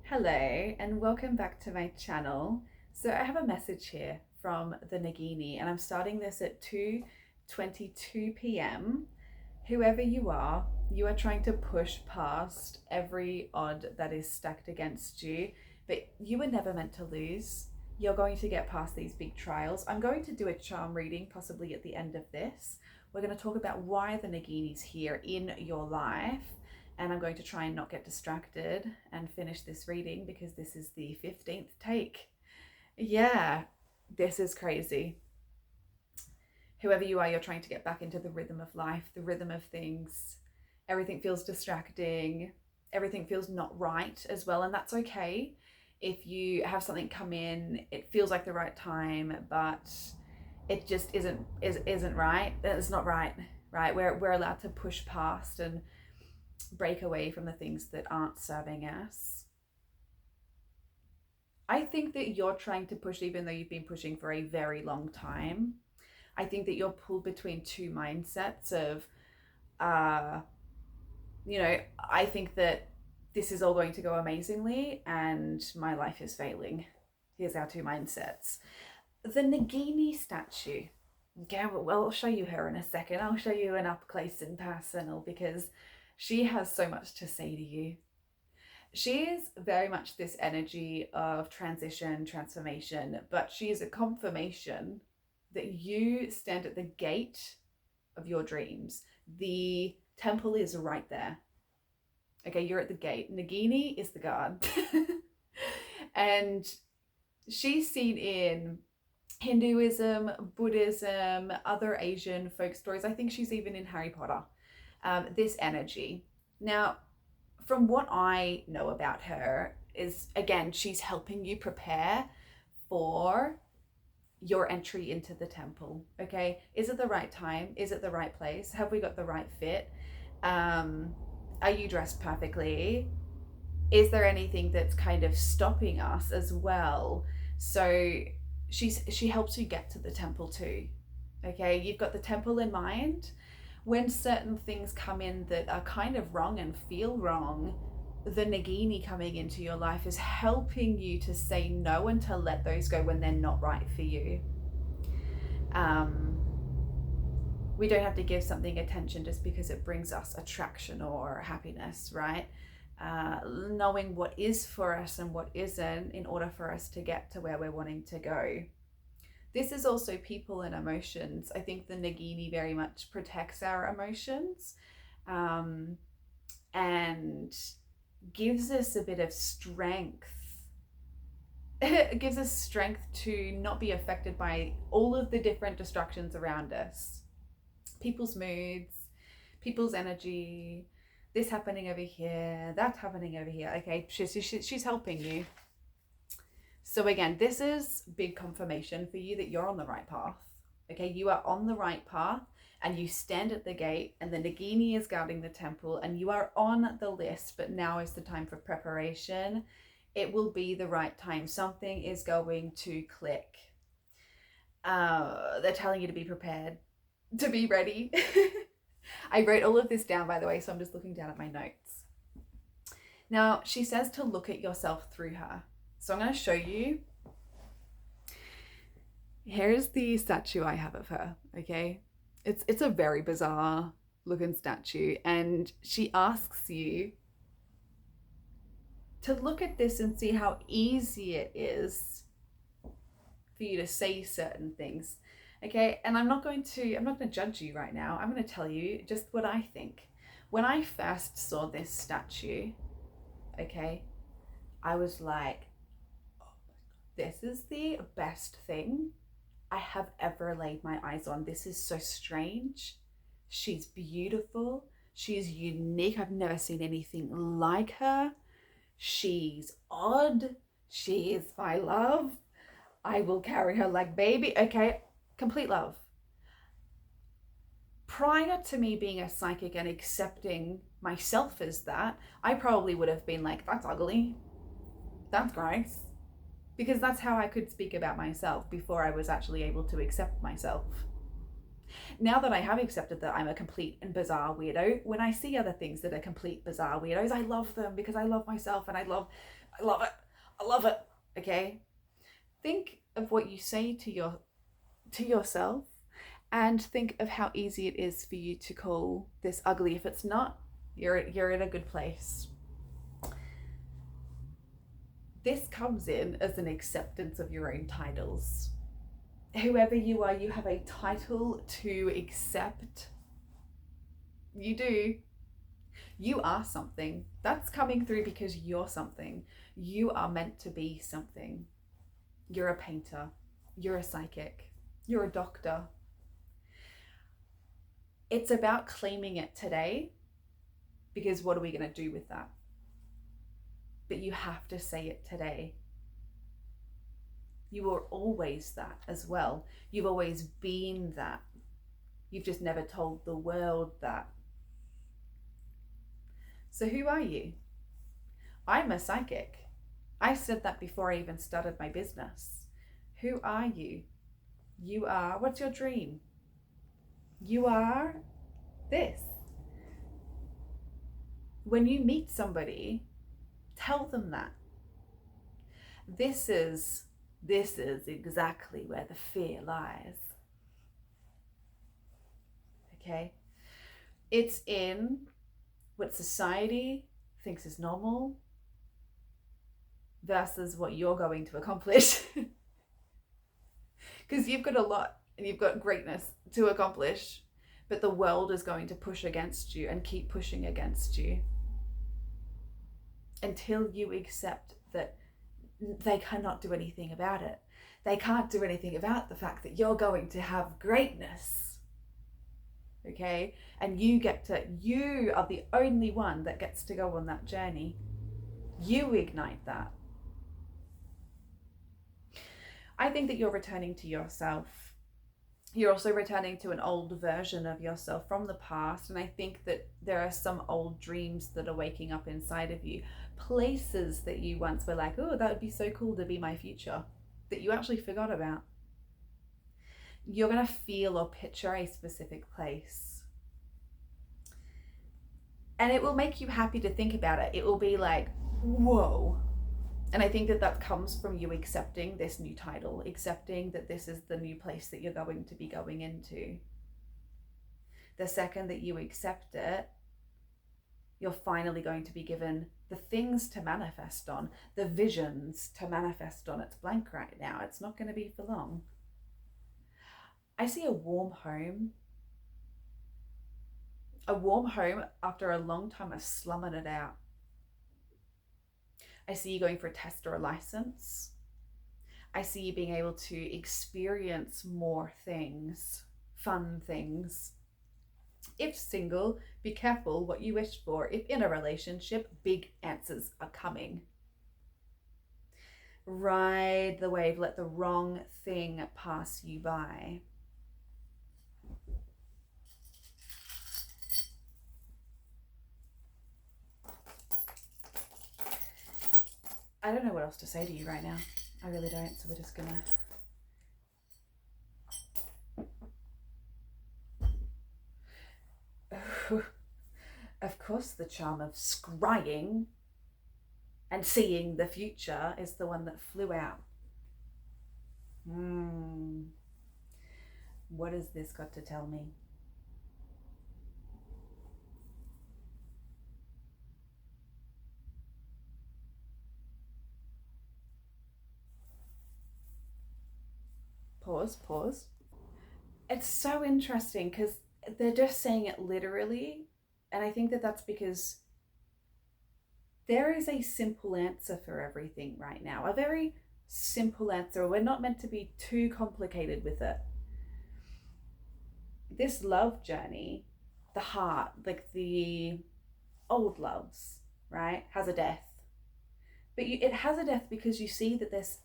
Hello and welcome back to my channel. So I have a message here from the Neagini and I'm starting this at 2:22 p.m. Whoever you are trying to push past every odd that is stacked against you, but you were never meant to lose. You're going to get past these big trials. I'm going to do a charm reading possibly at the end of this. We're going to talk about why the Neagini's here in your life, and I'm going to try and not get distracted and finish this reading because this is the 15th take. Yeah, this is crazy. Whoever you are, you're trying to get back into the rhythm of life, the rhythm of things. Everything feels distracting. Everything feels not right as well, and that's okay. If you have something come in, it feels like the right time, but it just isn't right. It's not right, right? We're allowed to push past and break away from the things that aren't serving us. I think that you're trying to push, even though you've been pushing for a very long time. I think that you're pulled between two mindsets of, I think that this is all going to go amazingly and my life is failing. Here's our two mindsets. The Neagini statue. Okay, well, I'll show you her in a second. I'll show you an up close and personal because she has so much to say to you. She is very much this energy of transition, transformation, but she is a confirmation that you stand at the gate of your dreams. The temple is right there. Okay, you're at the gate. Neagini is the guard. And she's seen in Hinduism, Buddhism, other Asian folk stories. I think she's even in Harry Potter. This energy. Now, from what I know about her is, again, she's helping you prepare for your entry into the temple. Okay, is it the right time? Is it the right place? Have we got the right fit? Are you dressed perfectly? Is there anything that's kind of stopping us as well? So she helps you get to the temple too. Okay, you've got the temple in mind. When certain things come in that are kind of wrong and feel wrong, the Neagini coming into your life is helping you to say no and to let those go when they're not right for you. We don't have to give something attention just because it brings us attraction or happiness, right? Knowing what is for us and what isn't in order for us to get to where we're wanting to go. This is also people and emotions. I think the Neagini very much protects our emotions, and gives us a bit of strength. It gives us strength to not be affected by all of the different distractions around us. People's moods, people's energy, this happening over here, that happening over here. Okay, she's helping you. So again, this is big confirmation for you that you're on the right path. Okay, you are on the right path and you stand at the gate and the Neagini is guarding the temple and you are on the list, but now is the time for preparation. It will be the right time. Something is going to click. They're telling you to be prepared, to be ready. I wrote all of this down, by the way, so I'm just looking down at my notes. Now, she says to look at yourself through her. So I'm going to show you. Here's the statue I have of her, okay? It's a very bizarre looking statue, and she asks you to look at this and see how easy it is for you to say certain things, okay? And I'm not going to judge you right now. I'm going to tell you just what I think. When I first saw this statue, okay, I was like, this is the best thing I have ever laid my eyes on. This is so strange. She's beautiful. She's unique. I've never seen anything like her. She's odd. She is my love. I will carry her like baby. Okay, complete love. Prior to me being a psychic and accepting myself as that, I probably would have been like, that's ugly. That's gross. Because that's how I could speak about myself before I was actually able to accept myself. Now that I have accepted that I'm a complete and bizarre weirdo, when I see other things that are complete bizarre weirdos, I love them because I love myself and I love it. I love it. Okay? Think of what you say to yourself and think of how easy it is for you to call this ugly. If it's not, you're in a good place. This comes in as an acceptance of your own titles. Whoever you are, you have a title to accept. You do. You are something. That's coming through because you're something. You are meant to be something. You're a painter. You're a psychic. You're a doctor. It's about claiming it today, because what are we going to do with that? But you have to say it today. You were always that as well. You've always been that. You've just never told the world that. So who are you? I'm a psychic. I said that before I even started my business. Who are you? You are, what's your dream? You are this. When you meet somebody, tell them that. This is exactly where the fear lies. Okay? It's in what society thinks is normal versus what you're going to accomplish. Because you've got a lot and you've got greatness to accomplish, but the world is going to push against you and keep pushing against you until you accept that they cannot do anything about it. They can't do anything about the fact that you're going to have greatness. Okay? And you are the only one that gets to go on that journey. You ignite that. I think that you're returning to yourself. You're also returning to an old version of yourself from the past. And I think that there are some old dreams that are waking up inside of you. Places that you once were like, oh, that would be so cool to be my future, that you actually forgot about. You're going to feel or picture a specific place. And it will make you happy to think about it. It will be like, whoa. And I think that comes from you accepting this new title, accepting that this is the new place that you're going to be going into. The second that you accept it, you're finally going to be given the things to manifest on, the visions to manifest on. It's blank right now. It's not going to be for long. I see a warm home after a long time of slumming it out. I see you going for a test or a license. I see you being able to experience more things, fun things. If single, be careful what you wish for. If in a relationship, big answers are coming. Ride the wave, let the wrong thing pass you by. I don't know what else to say to you right now. I really don't, so we're just gonna... Of course, the charm of scrying and seeing the future is the one that flew out. What has this got to tell me? Pause. It's so interesting because they're just saying it literally. And I think that that's because there is a simple answer for everything right now. A very simple answer. We're not meant to be too complicated with it. This love journey, the heart, like the old loves, right, has a death. But it has a death because you see that there's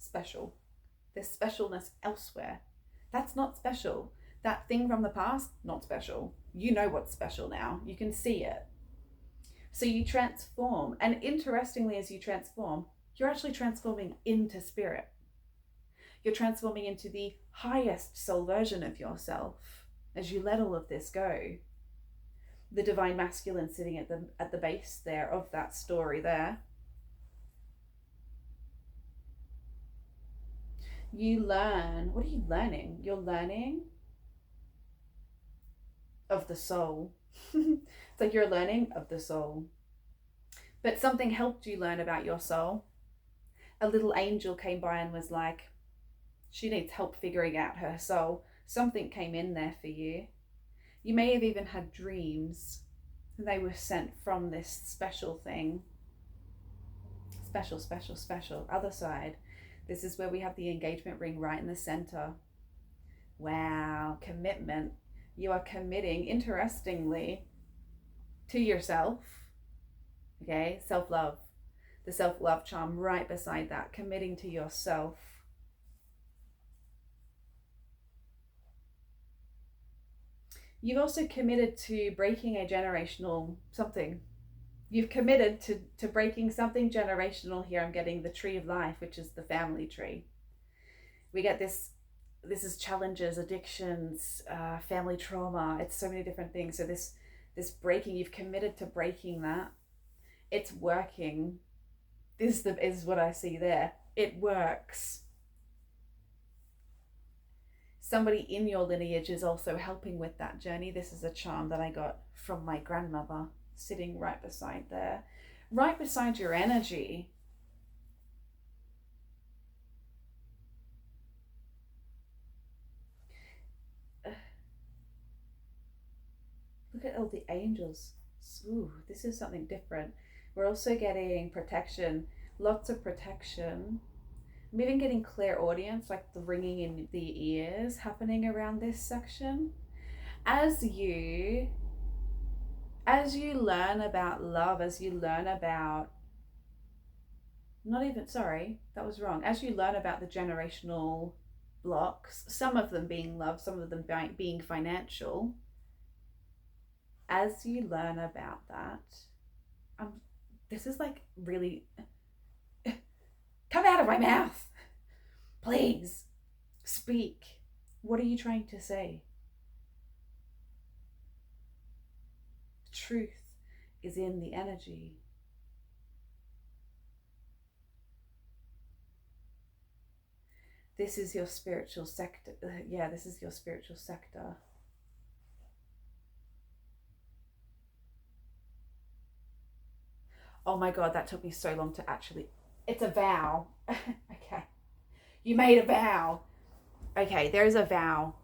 specialness elsewhere. That's not special. That thing from the past, not special. You know what's special now. You can see it. So you transform. And interestingly, as you transform, you're actually transforming into spirit. You're transforming into the highest soul version of yourself. as you let all of this go, the divine masculine sitting at the base there of that story there, you learn. What are you learning? You're learning of the soul. It's like you're learning of the soul. But something helped you learn about your soul. A little angel came by and was like, she needs help figuring out her soul. Something came in there for you. You may have even had dreams, and they were sent from this special thing. Special, special, special. Other side. This is where we have the engagement ring right in the center. Wow, commitment. You are committing, interestingly, to yourself. Okay, self-love. The self-love charm right beside that, committing to yourself. You've also committed to breaking a generational something. You've committed to breaking something generational here. I'm getting the tree of life, which is the family tree. We get this is challenges, addictions, family trauma. It's so many different things. So this breaking, you've committed to breaking that. It's working. This is what I see there. It works. Somebody in your lineage is also helping with that journey. This is a charm that I got from my grandmother, sitting right beside there, right beside your energy. Look at all the angels. Ooh, this is something different. We're also getting protection, lots of protection. I'm even getting clairaudience, like the ringing in the ears happening around this section. As you learn about love, as you learn about, that was wrong. As you learn about the generational blocks, some of them being love, some of them being financial, as you learn about that, this is like really, come out of my mouth, please, speak. What are you trying to say? Truth is in the energy. This is your spiritual sector. Yeah, this is your spiritual sector. Oh my God, that took me so long to actually, it's a vow. Okay. You made a vow. Okay, there is a vow.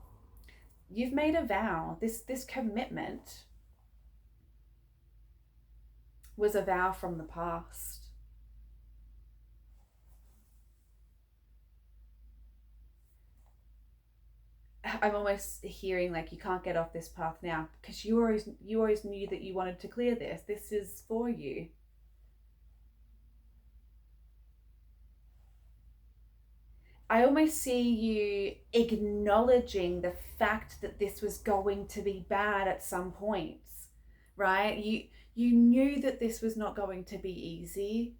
You've made a vow. This commitment was a vow from the past. I'm almost hearing like you can't get off this path now because you always knew that you wanted to clear this. This is for you. I almost see you acknowledging the fact that this was going to be bad at some points, right? You knew that this was not going to be easy.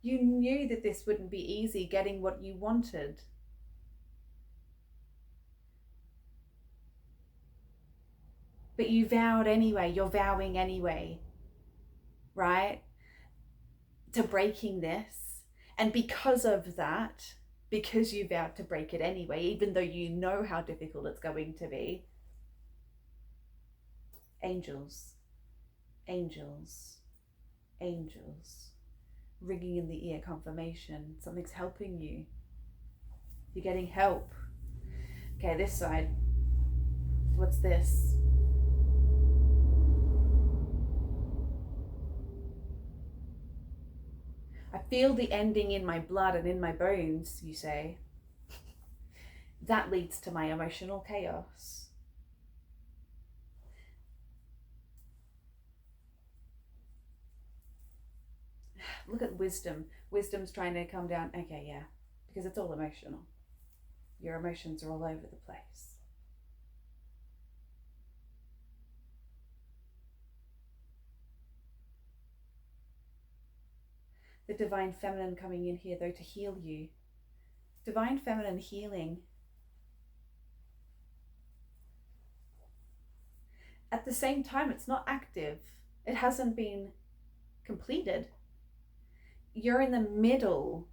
You knew that this wouldn't be easy getting what you wanted. But you vowed anyway, you're vowing anyway, right? To breaking this. And because of that, because you vowed to break it anyway, even though you know how difficult it's going to be, angels, angels, angels, ringing in the ear confirmation. Something's helping you. You're getting help. Okay, this side. What's this? I feel the ending in my blood and in my bones, you say. That leads to my emotional chaos. Look at wisdom. Wisdom's trying to come down. Okay, yeah, because it's all emotional. Your emotions are all over the place. The divine feminine coming in here, though, to heal you. Divine feminine healing. at the same time, it's not active. It hasn't been completed. You're in the middle.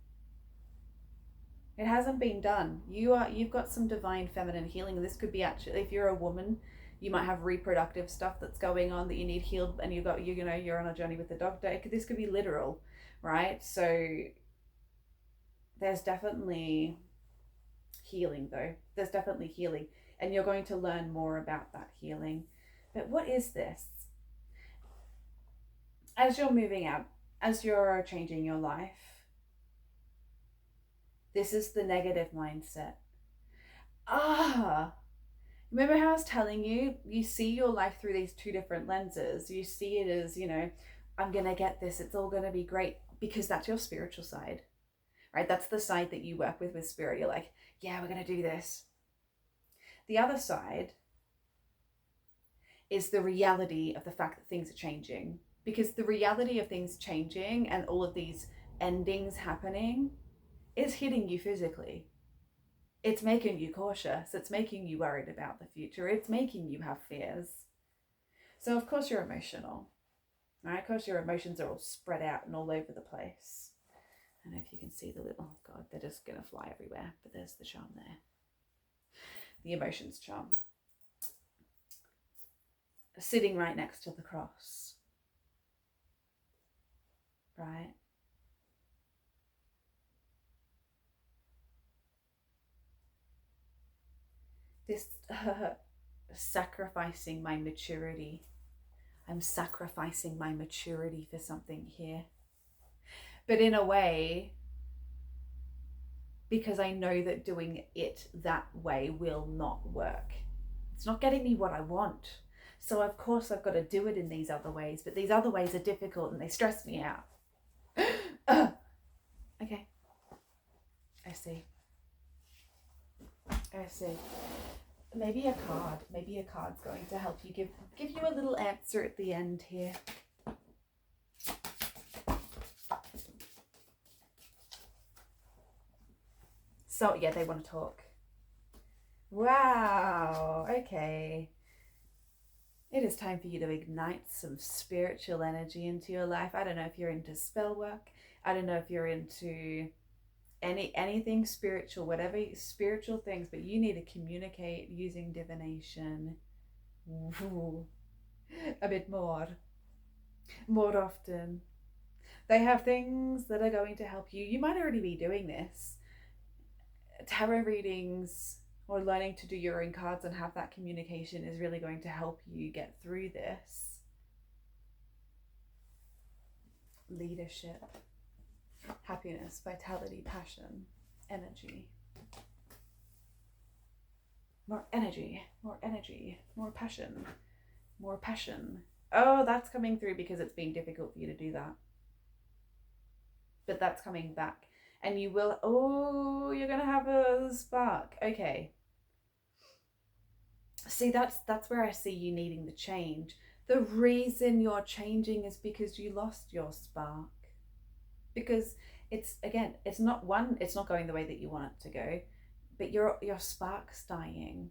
It hasn't been done. You've got some divine feminine healing. This could be actually, if you're a woman, you might have reproductive stuff that's going on that you need healed, and you're on a journey with the doctor. This could be literal, right? So there's definitely healing, though. There's definitely healing, and you're going to learn more about that healing. But what is this? As you're moving out, as you're changing your life, this is the negative mindset. Remember how I was telling you, you see your life through these two different lenses. You see it as, I'm going to get this, it's all going to be great, because that's your spiritual side, right? That's the side that you work with spirit. You're like, yeah, we're going to do this. The other side is the reality of the fact that things are changing, because the reality of things changing and all of these endings happening is hitting you physically. It's making you cautious. It's making you worried about the future. It's making you have fears. So of course you're emotional, right? Of course your emotions are all spread out and all over the place. I don't know if you can see the little, oh God, they're just going to fly everywhere. But there's the charm there. The emotions charm. Sitting right next to the cross. Right? This sacrificing my maturity. I'm sacrificing my maturity for something here. But in a way, because I know that doing it that way will not work. It's not getting me what I want. So of course I've got to do it in these other ways, but these other ways are difficult and they stress me out. Okay. I see. Maybe a card's going to help you give you a little answer at the end here. So yeah, they want to talk. Wow. Okay. It is time for you to ignite some spiritual energy into your life. I don't know if you're into spell work. I don't know if you're into anything spiritual, whatever spiritual things, but you need to communicate using divination a bit more often. They have things that are going to help you. You might already be doing this. Tarot readings or learning to do your own cards and have that communication is really going to help you get through this. Leadership, happiness, vitality, passion, energy. More energy, more energy, more passion, more passion. Oh, that's coming through because it's been difficult for you to do that. But that's coming back. And you will, you're going to have a spark. Okay. See, that's where I see you needing the change. The reason you're changing is because you lost your spark. Because it's not going the way that you want it to go, but your spark's dying.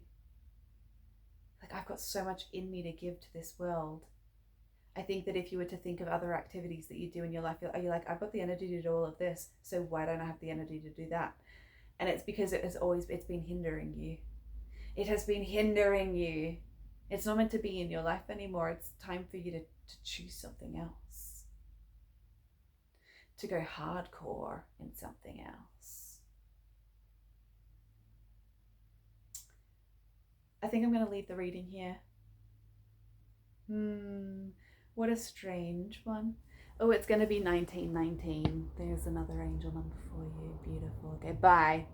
Like, I've got so much in me to give to this world. I think that if you were to think of other activities that you do in your life, you're like, I've got the energy to do all of this, so why don't I have the energy to do that? And it's because it's been hindering you. It has been hindering you. It's not meant to be in your life anymore. It's time for you to choose something else. To go hardcore in something else. I think I'm going to leave the reading here. What a strange one. Oh, it's going to be 1919. There's another angel number for you. Beautiful. Okay, bye.